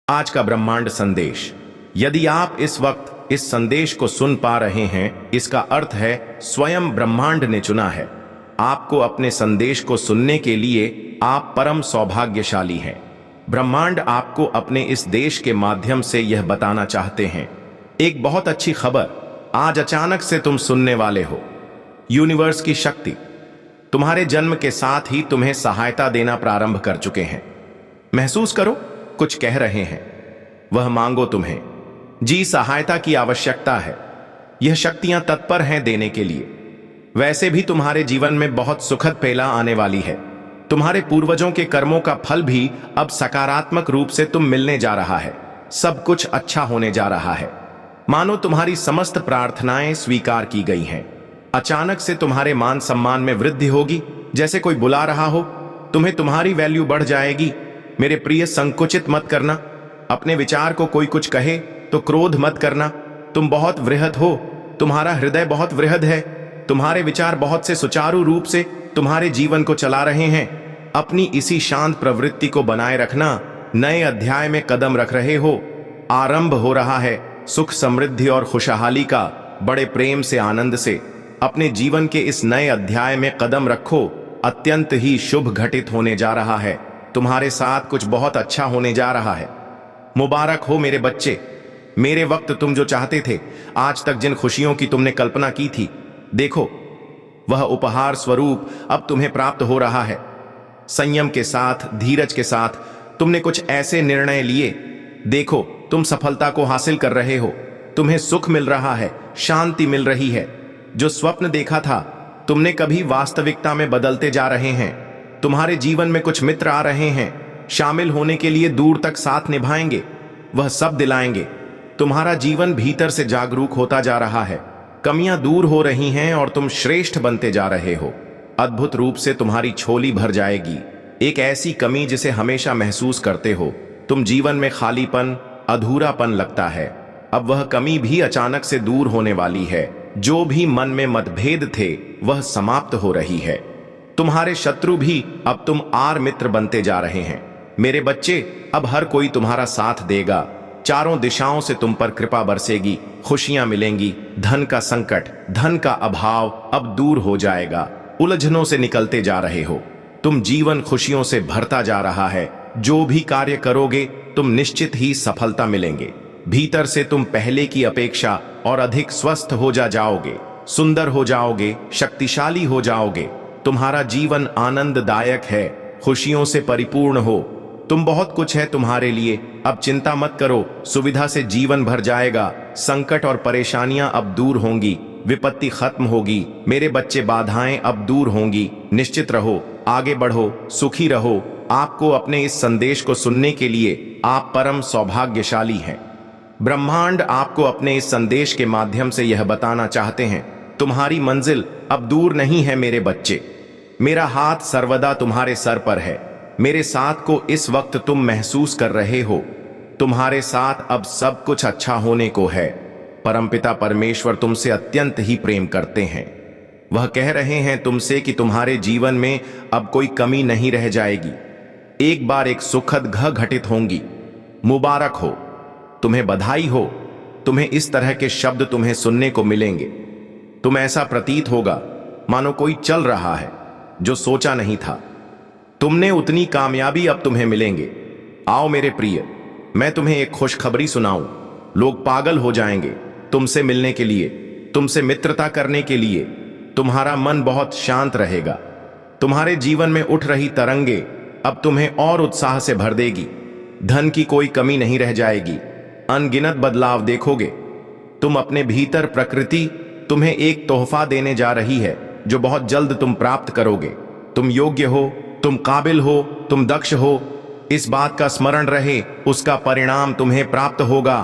आज का ब्रह्मांड संदेश। यदि आप इस वक्त इस संदेश को सुन पा रहे हैं, इसका अर्थ है स्वयं ब्रह्मांड ने चुना है आपको अपने संदेश को सुनने के लिए। आप परम सौभाग्यशाली हैं। ब्रह्मांड आपको अपने इस देश के माध्यम से यह बताना चाहते हैं, एक बहुत अच्छी खबर आज अचानक से तुम सुनने वाले हो। यूनिवर्स की शक्ति तुम्हारे जन्म के साथ ही तुम्हें सहायता देना प्रारंभ कर चुके हैं। महसूस करो, कुछ कह रहे हैं, वह मांगो तुम्हें। जी, सहायता की आवश्यकता है। यह शक्तियां तत्पर हैं देने के लिए। वैसे भी तुम्हारे जीवन में बहुत सुखद पहला आने वाली है। तुम्हारे पूर्वजों के कर्मों का फल भी अब सकारात्मक रूप से तुम मिलने जा रहा है। सब कुछ अच्छा होने जा रहा है। मानो तुम्हारी समस्त प्रार्थनाएं स्वीकार की गई हैं। अचानक से तुम्हारे मान सम्मान में वृद्धि होगी, जैसे कोई बुला रहा हो। तुम्हें तुम्हारी वैल्यू बढ़ जाएगी। मेरे प्रिय, संकुचित मत करना। अपने विचार को कोई कुछ कहे तो क्रोध मत करना। तुम बहुत वृहद हो, तुम्हारा हृदय बहुत वृहद है। तुम्हारे विचार बहुत से सुचारू रूप से तुम्हारे जीवन को चला रहे हैं। अपनी इसी शांत प्रवृत्ति को बनाए रखना। नए अध्याय में कदम रख रहे हो। आरंभ हो रहा है सुख, समृद्धि और खुशहाली का। बड़े प्रेम से, आनंद से अपने जीवन के इस नए अध्याय में कदम रखो। अत्यंत ही शुभ घटित होने जा रहा है। तुम्हारे साथ कुछ बहुत अच्छा होने जा रहा है। मुबारक हो मेरे बच्चे। मेरे वक्त तुम जो चाहते थे, आज तक जिन खुशियों की तुमने कल्पना की थी, देखो वह उपहार स्वरूप अब तुम्हें प्राप्त हो रहा है। संयम के साथ, धीरज के साथ तुमने कुछ ऐसे निर्णय लिए। देखो, तुम सफलता को हासिल कर रहे हो। तुम्हें सुख मिल रहा है, शांति मिल रही है। जो स्वप्न देखा था तुमने कभी वास्तविकता में बदलते जा रहे हैं। तुम्हारे जीवन में कुछ मित्र आ रहे हैं, शामिल होने के लिए, दूर तक साथ निभाएंगे। वह सब दिलाएंगे। तुम्हारा जीवन भीतर से जागरूक होता जा रहा है। कमियां दूर हो रही हैं और तुम श्रेष्ठ बनते जा रहे हो। अद्भुत रूप से तुम्हारी झोली भर जाएगी। एक ऐसी कमी जिसे हमेशा महसूस करते हो। तुम जीवन में खालीपन, अधूरापन लगता है। अब वह कमी भी अचानक से दूर होने वाली है। जो भी मन में मतभेद थे वह समाप्त हो रही है। तुम्हारे शत्रु भी अब तुम आर मित्र बनते जा रहे हैं। मेरे बच्चे, अब हर कोई तुम्हारा साथ देगा। चारों दिशाओं से तुम पर कृपा बरसेगी, खुशियां मिलेंगी। धन का संकट, धन का अभाव अब दूर हो जाएगा। उलझनों से निकलते जा रहे हो। तुम जीवन खुशियों से भरता जा रहा है। जो भी कार्य करोगे तुम निश्चित ही सफलता मिलेंगे। भीतर से तुम पहले की अपेक्षा और अधिक स्वस्थ हो जाओगे, सुंदर हो जाओगे, शक्तिशाली हो जाओगे। तुम्हारा जीवन आनंददायक है, खुशियों से परिपूर्ण हो। तुम बहुत कुछ है तुम्हारे लिए। अब चिंता मत करो, सुविधा से जीवन भर जाएगा। संकट और परेशानियां अब दूर होंगी, विपत्ति खत्म होगी। मेरे बच्चे, बाधाएं अब दूर होंगी। निश्चित रहो, आगे बढ़ो, सुखी रहो। आपको अपने इस संदेश को सुनने के लिए आप परम सौभाग्यशाली हैं। ब्रह्मांड आपको अपने इस संदेश के माध्यम से यह बताना चाहते हैं, तुम्हारी मंजिल अब दूर नहीं है मेरे बच्चे। मेरा हाथ सर्वदा तुम्हारे सर पर है। मेरे साथ को इस वक्त तुम महसूस कर रहे हो। तुम्हारे साथ अब सब कुछ अच्छा होने को है। परमपिता परमेश्वर तुमसे अत्यंत ही प्रेम करते हैं। वह कह रहे हैं तुमसे कि तुम्हारे जीवन में अब कोई कमी नहीं रह जाएगी। एक बार एक सुखद घटित होंगी। मुबारक हो, तुम्हें बधाई हो। तुम्हें इस तरह के शब्द तुम्हें सुनने को मिलेंगे। तुम ऐसा प्रतीत होगा मानो कोई चल रहा है जो सोचा नहीं था। तुमने उतनी कामयाबी अब तुम्हें मिलेंगे। आओ मेरे प्रिय, मैं तुम्हें एक खुशखबरी सुनाऊं। लोग पागल हो जाएंगे तुमसे मिलने के लिए, तुमसे मित्रता करने के लिए। तुम्हारा मन बहुत शांत रहेगा। तुम्हारे जीवन में उठ रही तरंगे अब तुम्हें और उत्साह से भर देगी। धन की कोई कमी नहीं रह जाएगी। अनगिनत बदलाव देखोगे। तुम अपने भीतर, प्रकृति तुम्हें एक तोहफा देने जा रही है जो बहुत जल्द तुम प्राप्त करोगे। तुम योग्य हो, तुम काबिल हो, तुम दक्ष हो। इस बात का स्मरण रहे, उसका परिणाम तुम्हें प्राप्त होगा।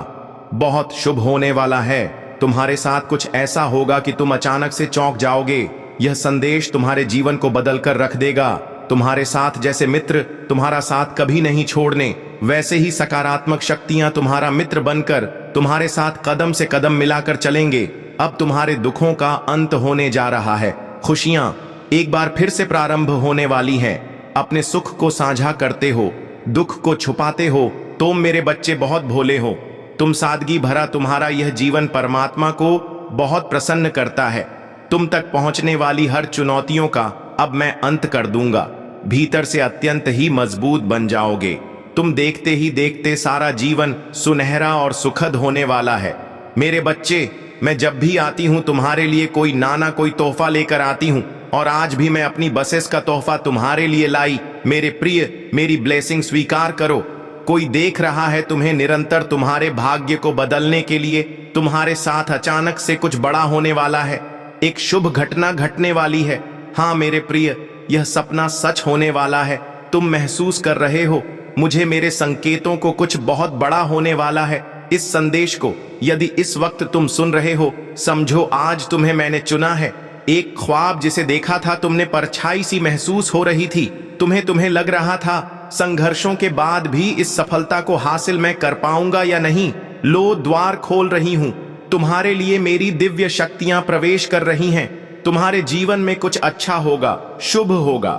बहुत शुभ होने वाला है। तुम्हारे साथ कुछ ऐसा होगा कि तुम अचानक से चौंक जाओगे। यह संदेश तुम्हारे जीवन को बदल कर रख देगा। तुम्हारे साथ जैसे मित्र तुम्हारा साथ कभी नहीं छोड़ने, वैसे ही सकारात्मक शक्तियां तुम्हारा मित्र बनकर तुम्हारे साथ कदम से कदम मिलाकर चलेंगे। अब तुम्हारे दुखों का अंत होने जा रहा है। खुशियां एक बार फिर से प्रारंभ होने वाली हैं। अपने सुख को साझा करते हो, दुख को छुपाते हो। तुम मेरे बच्चे बहुत भोले हो। तुम सादगी भरा तुम्हारा यह जीवन परमात्मा को बहुत प्रसन्न करता है। तुम तक पहुंचने वाली हर चुनौतियों का अब मैं अंत कर दूंगा। भीतर से अत्यंत ही मजबूत बन जाओगे। तुम देखते ही देखते सारा जीवन सुनहरा और सुखद होने वाला है। मेरे बच्चे, मैं जब भी आती हूँ तुम्हारे लिए कोई ना कोई तोहफा लेकर आती हूँ, और आज भी मैं अपनी बसेस का तोहफा तुम्हारे लिए लाई। मेरे प्रिय, मेरी ब्लेसिंग स्वीकार करो। कोई देख रहा है तुम्हें निरंतर तुम्हारे भाग्य को बदलने के लिए। तुम्हारे साथ अचानक से कुछ बड़ा होने वाला है। एक शुभ घटना घटने वाली है। हाँ मेरे प्रिय, यह सपना सच होने वाला है। तुम महसूस कर रहे हो मुझे मेरे संकेतों को कुछ बहुत बड़ा होने वाला है। इस संदेश को यदि इस वक्त तुम सुन रहे हो, समझो आज तुम्हें मैंने चुना है। एक ख्वाब जिसे देखा था तुमने, परछाई सी महसूस हो रही थी। तुम्हें लग रहा था संघर्षों के बाद भी इस सफलता को हासिल मैं कर पाऊंगा या नहीं। लो, द्वार खोल रही हूं। तुम्हारे लिए मेरी दिव्य शक्तियां प्रवेश कर रही हैं। तुम्हारे जीवन में कुछ अच्छा होगा, शुभ होगा।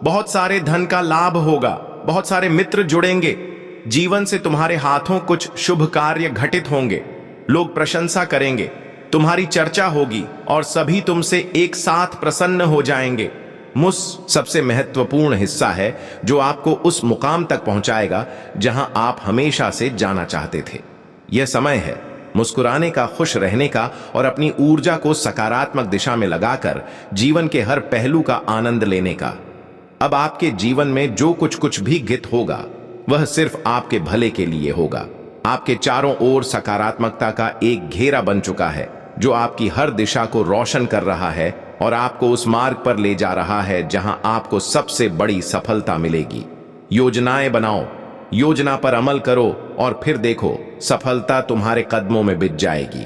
बहुत सारे धन का लाभ होगा। बहुत सारे मित्र जुड़ेंगे। जीवन से तुम्हारे हाथों कुछ शुभ कार्य घटित होंगे। लोग प्रशंसा करेंगे, तुम्हारी चर्चा होगी और सभी तुमसे एक साथ प्रसन्न हो जाएंगे। सबसे महत्वपूर्ण हिस्सा है जो आपको उस मुकाम तक पहुंचाएगा जहां आप हमेशा से जाना चाहते थे। यह समय है मुस्कुराने का, खुश रहने का और अपनी ऊर्जा को सकारात्मक दिशा में लगाकर जीवन के हर पहलू का आनंद लेने का। अब आपके जीवन में जो कुछ भी घटित होगा वह सिर्फ आपके भले के लिए होगा। आपके चारों ओर सकारात्मकता का एक घेरा बन चुका है जो आपकी हर दिशा को रोशन कर रहा है और आपको उस मार्ग पर ले जा रहा है जहां आपको सबसे बड़ी सफलता मिलेगी। योजनाएं बनाओ, योजना पर अमल करो और फिर देखो सफलता तुम्हारे कदमों में बिछ जाएगी।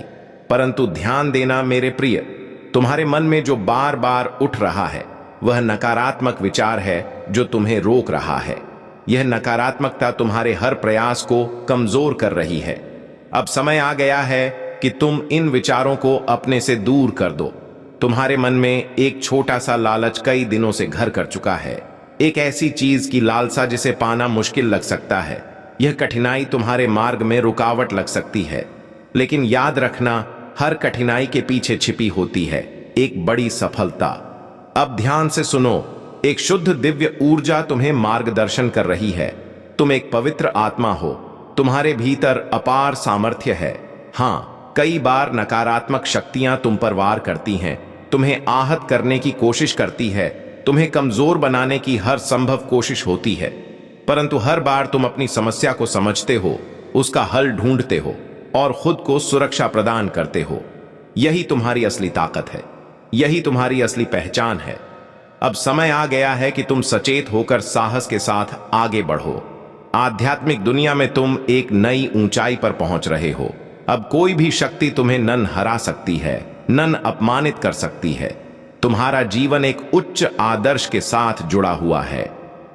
परंतु ध्यान देना मेरे प्रिय, तुम्हारे मन में जो बार बार उठ रहा है वह नकारात्मक विचार है जो तुम्हें रोक रहा है। यह नकारात्मकता तुम्हारे हर प्रयास को कमजोर कर रही है। अब समय आ गया है कि तुम इन विचारों को अपने से दूर कर दो। तुम्हारे मन में एक छोटा सा लालच कई दिनों से घर कर चुका है। एक ऐसी चीज की लालसा जिसे पाना मुश्किल लग सकता है। यह कठिनाई तुम्हारे मार्ग में रुकावट लग सकती है, लेकिन याद रखना हर कठिनाई के पीछे छिपी होती है एक बड़ी सफलता। अब ध्यान से सुनो, एक शुद्ध दिव्य ऊर्जा तुम्हें मार्गदर्शन कर रही है। तुम एक पवित्र आत्मा हो। तुम्हारे भीतर अपार सामर्थ्य है। हाँ, कई बार नकारात्मक शक्तियां तुम पर वार करती हैं, तुम्हें आहत करने की कोशिश करती है, तुम्हें कमजोर बनाने की हर संभव कोशिश होती है। परंतु हर बार तुम अपनी समस्या को समझते हो, उसका हल ढूंढते हो और खुद को सुरक्षा प्रदान करते हो। यही तुम्हारी असली ताकत है। यही तुम्हारी असली पहचान है। अब समय आ गया है कि तुम सचेत होकर साहस के साथ आगे बढ़ो। आध्यात्मिक दुनिया में तुम एक नई ऊंचाई पर पहुंच रहे हो। अब कोई भी शक्ति तुम्हें नन हरा सकती है, नन अपमानित कर सकती है। तुम्हारा जीवन एक उच्च आदर्श के साथ जुड़ा हुआ है।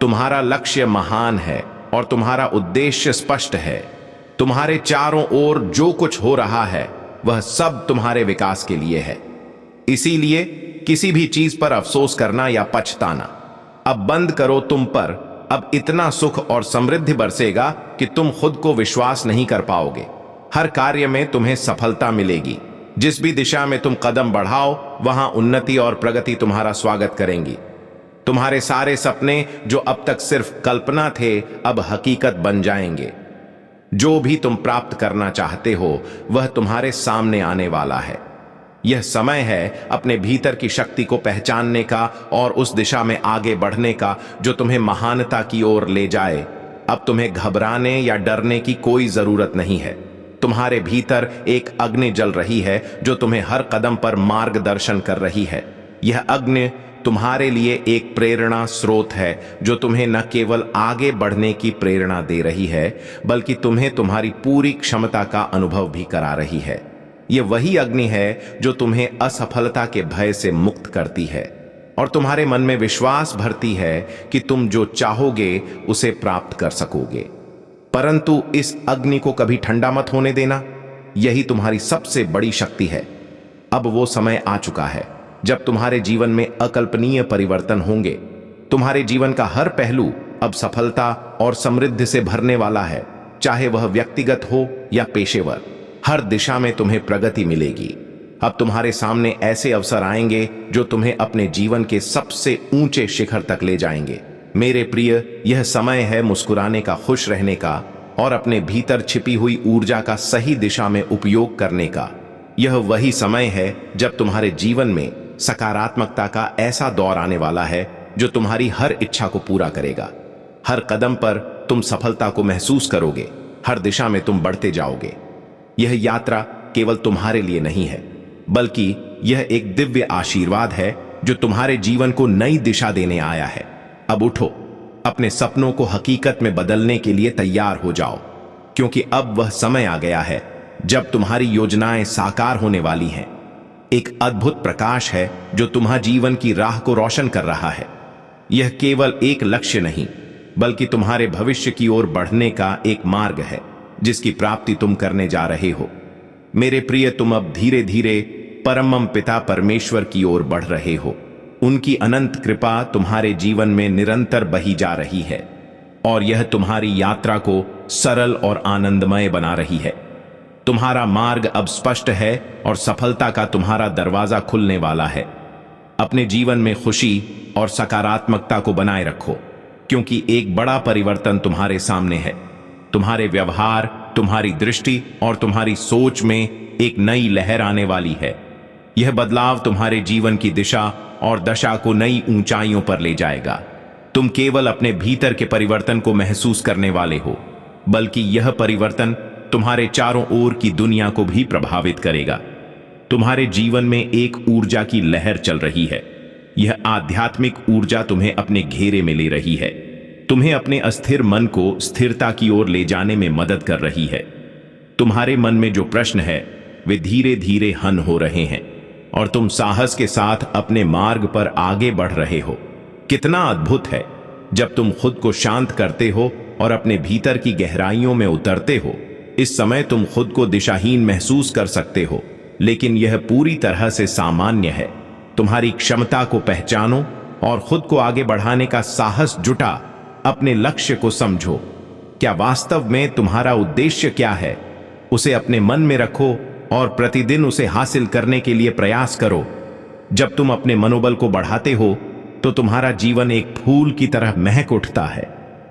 तुम्हारा लक्ष्य महान है और तुम्हारा उद्देश्य स्पष्ट है। तुम्हारे चारों ओर जो कुछ हो रहा है वह सब तुम्हारे विकास के लिए है। इसीलिए किसी भी चीज पर अफसोस करना या पछताना अब बंद करो। तुम पर अब इतना सुख और समृद्धि बरसेगा कि तुम खुद को विश्वास नहीं कर पाओगे। हर कार्य में तुम्हें सफलता मिलेगी। जिस भी दिशा में तुम कदम बढ़ाओ वहां उन्नति और प्रगति तुम्हारा स्वागत करेंगी। तुम्हारे सारे सपने जो अब तक सिर्फ कल्पना थे अब हकीकत बन जाएंगे। जो भी तुम प्राप्त करना चाहते हो वह तुम्हारे सामने आने वाला है। यह समय है अपने भीतर की शक्ति को पहचानने का और उस दिशा में आगे बढ़ने का जो तुम्हें महानता की ओर ले जाए। अब तुम्हें घबराने या डरने की कोई जरूरत नहीं है। तुम्हारे भीतर एक अग्नि जल रही है जो तुम्हें हर कदम पर मार्गदर्शन कर रही है। यह अग्नि तुम्हारे लिए एक प्रेरणा स्रोत है जो तुम्हें न केवल आगे बढ़ने की प्रेरणा दे रही है बल्कि तुम्हें तुम्हारी पूरी क्षमता का अनुभव भी करा रही है। यह वही अग्नि है जो तुम्हें असफलता के भय से मुक्त करती है और तुम्हारे मन में विश्वास भरती है कि तुम जो चाहोगे उसे प्राप्त कर सकोगे। परंतु इस अग्नि को कभी ठंडा मत होने देना। यही तुम्हारी सबसे बड़ी शक्ति है। अब वो समय आ चुका है जब तुम्हारे जीवन में अकल्पनीय परिवर्तन होंगे। तुम्हारे जीवन का हर पहलू अब सफलता और समृद्धि से भरने वाला है। चाहे वह व्यक्तिगत हो या पेशेवर। हर दिशा में तुम्हें प्रगति मिलेगी। अब तुम्हारे सामने ऐसे अवसर आएंगे जो तुम्हें अपने जीवन के सबसे ऊंचे शिखर तक ले जाएंगे। मेरे प्रिय, यह समय है मुस्कुराने का, खुश रहने का और अपने भीतर छिपी हुई ऊर्जा का सही दिशा में उपयोग करने का। यह वही समय है जब तुम्हारे जीवन में सकारात्मकता का ऐसा दौर आने वाला है जो तुम्हारी हर इच्छा को पूरा करेगा। हर कदम पर तुम सफलता को महसूस करोगे, हर दिशा में तुम बढ़ते जाओगे। यह यात्रा केवल तुम्हारे लिए नहीं है, बल्कि यह एक दिव्य आशीर्वाद है जो तुम्हारे जीवन को नई दिशा देने आया है। अब उठो, अपने सपनों को हकीकत में बदलने के लिए तैयार हो जाओ, क्योंकि अब वह समय आ गया है जब तुम्हारी योजनाएं साकार होने वाली हैं। एक अद्भुत प्रकाश है जो तुम्हारे जीवन की राह को रोशन कर रहा है। यह केवल एक लक्ष्य नहीं, बल्कि तुम्हारे भविष्य की ओर बढ़ने का एक मार्ग है जिसकी प्राप्ति तुम करने जा रहे हो। मेरे प्रिय, तुम अब धीरे धीरे परमम पिता परमेश्वर की ओर बढ़ रहे हो। उनकी अनंत कृपा तुम्हारे जीवन में निरंतर बही जा रही है और यह तुम्हारी यात्रा को सरल और आनंदमय बना रही है। तुम्हारा मार्ग अब स्पष्ट है और सफलता का तुम्हारा दरवाजा खुलने वाला है। अपने जीवन में खुशी और सकारात्मकता को बनाए रखो, क्योंकि एक बड़ा परिवर्तन तुम्हारे सामने है। तुम्हारे व्यवहार, तुम्हारी दृष्टि और तुम्हारी सोच में एक नई लहर आने वाली है। यह बदलाव तुम्हारे जीवन की दिशा और दशा को नई ऊंचाइयों पर ले जाएगा। तुम केवल अपने भीतर के परिवर्तन को महसूस करने वाले हो, बल्कि यह परिवर्तन तुम्हारे चारों ओर की दुनिया को भी प्रभावित करेगा। तुम्हारे जीवन में एक ऊर्जा की लहर चल रही है। यह आध्यात्मिक ऊर्जा तुम्हें अपने घेरे में ले रही है, तुम्हें अपने अस्थिर मन को स्थिरता की ओर ले जाने में मदद कर रही है। तुम्हारे मन में जो प्रश्न है वे धीरे धीरे हल हो रहे हैं और तुम साहस के साथ अपने मार्ग पर आगे बढ़ रहे हो। कितना अद्भुत है जब तुम खुद को शांत करते हो और अपने भीतर की गहराइयों में उतरते हो। इस समय तुम खुद को दिशाहीन महसूस कर सकते हो, लेकिन यह पूरी तरह से सामान्य है। तुम्हारी क्षमता को पहचानो और खुद को आगे बढ़ाने का साहस जुटा। अपने लक्ष्य को समझो। क्या वास्तव में तुम्हारा उद्देश्य क्या है, उसे अपने मन में रखो और प्रतिदिन उसे हासिल करने के लिए प्रयास करो। जब तुम अपने मनोबल को बढ़ाते हो तो तुम्हारा जीवन एक फूल की तरह महक उठता है।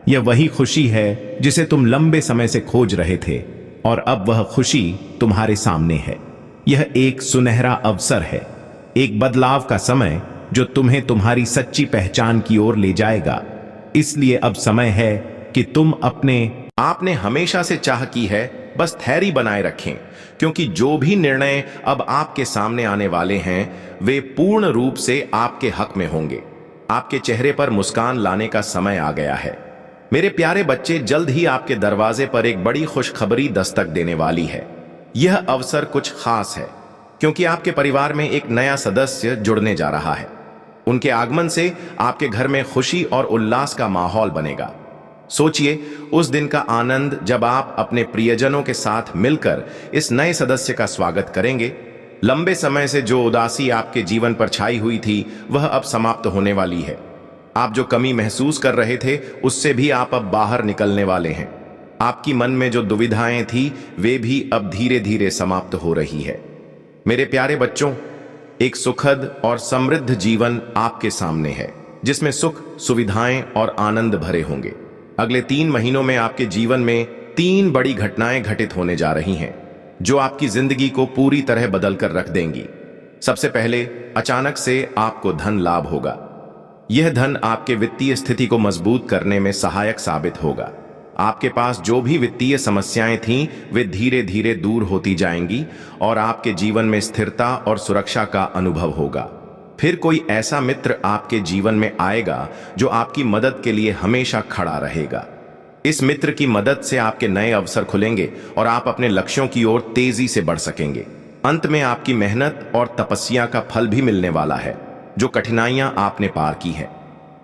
यह वही खुशी है जिसे तुम लंबे समय से खोज रहे थे और अब वह खुशी तुम्हारे सामने है। यह एक सुनहरा अवसर है, एक बदलाव का समय जो तुम्हें तुम्हारी सच्ची पहचान की ओर ले जाएगा। इसलिए अब समय है कि तुम आपने हमेशा से चाह की है, बस धैर्य बनाए रखें, क्योंकि जो भी निर्णय अब आपके सामने आने वाले हैं वे पूर्ण रूप से आपके हक में होंगे। आपके चेहरे पर मुस्कान लाने का समय आ गया है। मेरे प्यारे बच्चे, जल्द ही आपके दरवाजे पर एक बड़ी खुशखबरी दस्तक देने वाली है। यह अवसर कुछ खास है, क्योंकि आपके परिवार में एक नया सदस्य जुड़ने जा रहा है। उनके आगमन से आपके घर में खुशी और उल्लास का माहौल बनेगा। सोचिए उस दिन का आनंद जब आप अपने प्रियजनों के साथ मिलकर इस नए सदस्य का स्वागत करेंगे। लंबे समय से जो उदासी आपके जीवन पर छाई हुई थी वह अब समाप्त होने वाली है। आप जो कमी महसूस कर रहे थे उससे भी आप अब बाहर निकलने वाले हैं। आपकी मन में जो दुविधाएं थी वे भी अब धीरे धीरे समाप्त हो रही है। मेरे प्यारे बच्चों, एक सुखद और समृद्ध जीवन आपके सामने है, जिसमें सुख, सुविधाएं और आनंद भरे होंगे। अगले 3 महीनों में आपके जीवन में 3 बड़ी घटनाएं घटित होने जा रही हैं, जो आपकी जिंदगी को पूरी तरह बदल कर रख देंगी। सबसे पहले, अचानक से आपको धन लाभ होगा। यह धन आपके वित्तीय स्थिति को मजबूत करने में सहायक साबित होगा। आपके पास जो भी वित्तीय समस्याएं थीं वे धीरे धीरे दूर होती जाएंगी और आपके जीवन में स्थिरता और सुरक्षा का अनुभव होगा। फिर कोई ऐसा मित्र आपके जीवन में आएगा जो आपकी मदद के लिए हमेशा खड़ा रहेगा। इस मित्र की मदद से आपके नए अवसर खुलेंगे और आप अपने लक्ष्यों की ओर तेजी से बढ़ सकेंगे। अंत में आपकी मेहनत और तपस्या का फल भी मिलने वाला है। जो कठिनाइयां आपने पार की हैं,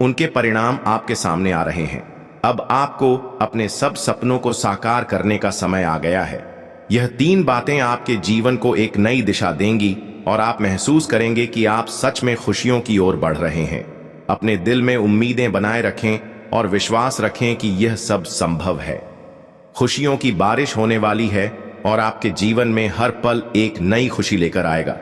उनके परिणाम आपके सामने आ रहे हैं। अब आपको अपने सब सपनों को साकार करने का समय आ गया है। यह 3 बातें आपके जीवन को एक नई दिशा देंगी और आप महसूस करेंगे कि आप सच में खुशियों की ओर बढ़ रहे हैं। अपने दिल में उम्मीदें बनाए रखें और विश्वास रखें कि यह सब संभव है। खुशियों की बारिश होने वाली है और आपके जीवन में हर पल एक नई खुशी लेकर आएगा।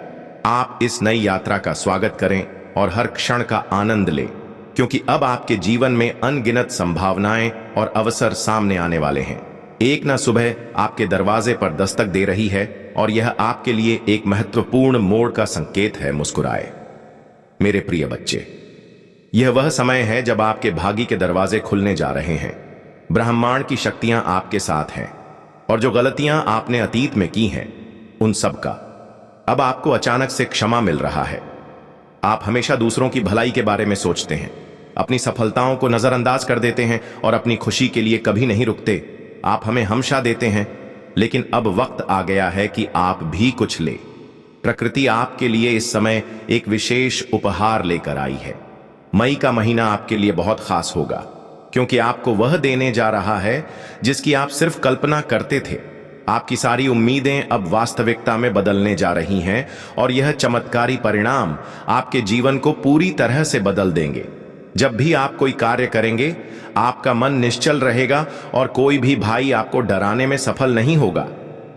आप इस नई यात्रा का स्वागत करें और हर क्षण का आनंद लें, क्योंकि अब आपके जीवन में अनगिनत संभावनाएं और अवसर सामने आने वाले हैं। एक न सुबह आपके दरवाजे पर दस्तक दे रही है और यह आपके लिए एक महत्वपूर्ण मोड़ का संकेत है। मुस्कुराए मेरे प्रिय बच्चे, यह वह समय है जब आपके भाग्य के दरवाजे खुलने जा रहे हैं। ब्रह्मांड की शक्तियां आपके साथ हैं और जो गलतियां आपने अतीत में की हैं, उन सब का अब आपको अचानक से क्षमा मिल रहा है। आप हमेशा दूसरों की भलाई के बारे में सोचते हैं, अपनी सफलताओं को नजरअंदाज कर देते हैं और अपनी खुशी के लिए कभी नहीं रुकते। आप हमें हमेशा देते हैं, लेकिन अब वक्त आ गया है कि आप भी कुछ ले। प्रकृति आपके लिए इस समय एक विशेष उपहार लेकर आई है। मई का महीना आपके लिए बहुत खास होगा, क्योंकि आपको वह देने जा रहा है जिसकी आप सिर्फ कल्पना करते थे। आपकी सारी उम्मीदें अब वास्तविकता में बदलने जा रही हैं और यह चमत्कारी परिणाम आपके जीवन को पूरी तरह से बदल देंगे। जब भी आप कोई कार्य करेंगे, आपका मन निश्चल रहेगा और कोई भी भाई आपको डराने में सफल नहीं होगा।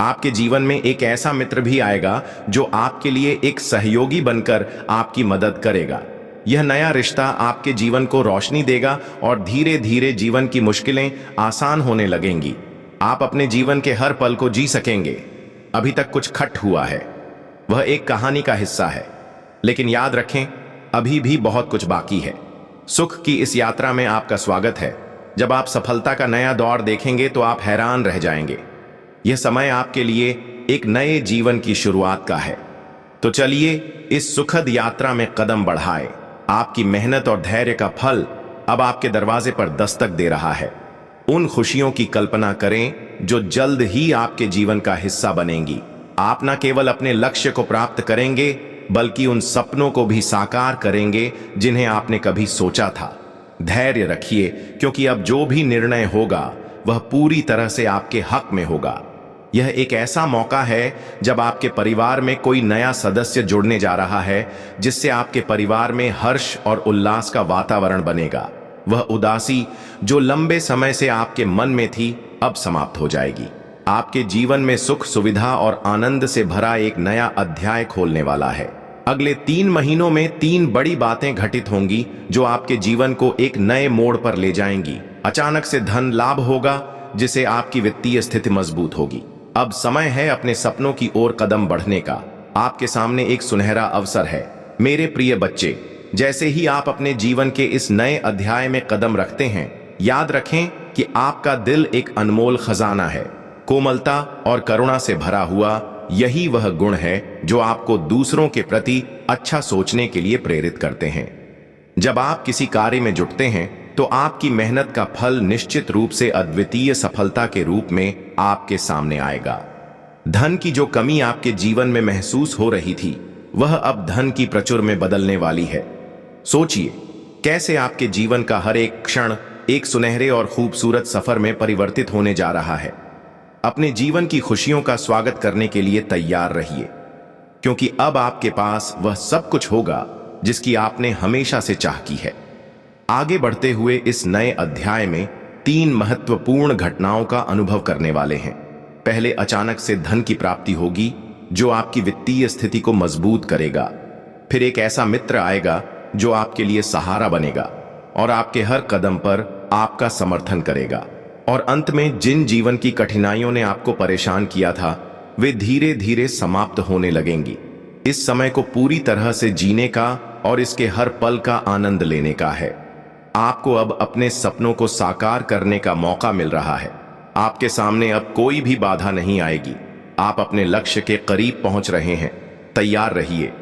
आपके जीवन में एक ऐसा मित्र भी आएगा जो आपके लिए एक सहयोगी बनकर आपकी मदद करेगा। यह नया रिश्ता आपके जीवन को रोशनी देगा और धीरे धीरे जीवन की मुश्किलें आसान होने लगेंगी। आप अपने जीवन के हर पल को जी सकेंगे। अभी तक कुछ खट हुआ है, वह एक कहानी का हिस्सा है, लेकिन याद रखें, अभी भी बहुत कुछ बाकी है। सुख की इस यात्रा में आपका स्वागत है। जब आप सफलता का नया दौर देखेंगे तो आप हैरान रह जाएंगे। यह समय आपके लिए एक नए जीवन की शुरुआत का है। तो चलिए इस सुखद यात्रा में कदम बढ़ाएं। आपकी मेहनत और धैर्य का फल अब आपके दरवाजे पर दस्तक दे रहा है। उन खुशियों की कल्पना करें जो जल्द ही आपके जीवन का हिस्सा बनेंगी। आप न केवल अपने लक्ष्य को प्राप्त करेंगे, बल्कि उन सपनों को भी साकार करेंगे जिन्हें आपने कभी सोचा था। धैर्य रखिए, क्योंकि अब जो भी निर्णय होगा वह पूरी तरह से आपके हक में होगा। यह एक ऐसा मौका है जब आपके परिवार में कोई नया सदस्य जुड़ने जा रहा है, जिससे आपके परिवार में हर्ष और उल्लास का वातावरण बनेगा। वह उदासी जो लंबे समय से आपके मन में थी, अब समाप्त हो जाएगी। आपके जीवन में सुख, सुविधा और आनंद से भरा एक नया अध्याय खोलने वाला है। अगले 3 महीनों में 3 बड़ी बातें घटित होंगी जो आपके जीवन को एक नए मोड़ पर ले जाएंगी। अचानक से धन लाभ होगा, जिससे आपकी वित्तीय स्थिति मजबूत होगी। अब समय है अपने सपनों की ओर कदम बढ़ने का। आपके सामने एक सुनहरा अवसर है। मेरे प्रिय बच्चे, जैसे ही आप अपने जीवन के इस नए अध्याय में कदम रखते हैं, याद रखें कि आपका दिल एक अनमोल खजाना है। कोमलता और करुणा से भरा हुआ यही वह गुण है जो आपको दूसरों के प्रति अच्छा सोचने के लिए प्रेरित करते हैं। जब आप किसी कार्य में जुटते हैं तो आपकी मेहनत का फल निश्चित रूप से अद्वितीय सफलता के रूप में आपके सामने आएगा। धन की जो कमी आपके जीवन में महसूस हो रही थी, वह अब धन की प्रचुर में बदलने वाली है। सोचिए कैसे आपके जीवन का हर एक क्षण एक सुनहरे और खूबसूरत सफर में परिवर्तित होने जा रहा है। अपने जीवन की खुशियों का स्वागत करने के लिए तैयार रहिए, क्योंकि अब आपके पास वह सब कुछ होगा जिसकी आपने हमेशा से चाह की है। आगे बढ़ते हुए इस नए अध्याय में 3 महत्वपूर्ण घटनाओं का अनुभव करने वाले हैं। पहले, अचानक से धन की प्राप्ति होगी जो आपकी वित्तीय स्थिति को मजबूत करेगा। फिर एक ऐसा मित्र आएगा जो आपके लिए सहारा बनेगा और आपके हर कदम पर आपका समर्थन करेगा। और अंत में, जिन जीवन की कठिनाइयों ने आपको परेशान किया था, वे धीरे धीरे समाप्त होने लगेंगी। इस समय को पूरी तरह से जीने का और इसके हर पल का आनंद लेने का है। आपको अब अपने सपनों को साकार करने का मौका मिल रहा है। आपके सामने अब कोई भी बाधा नहीं आएगी। आप अपने लक्ष्य के करीब पहुंच रहे हैं। तैयार रहिए।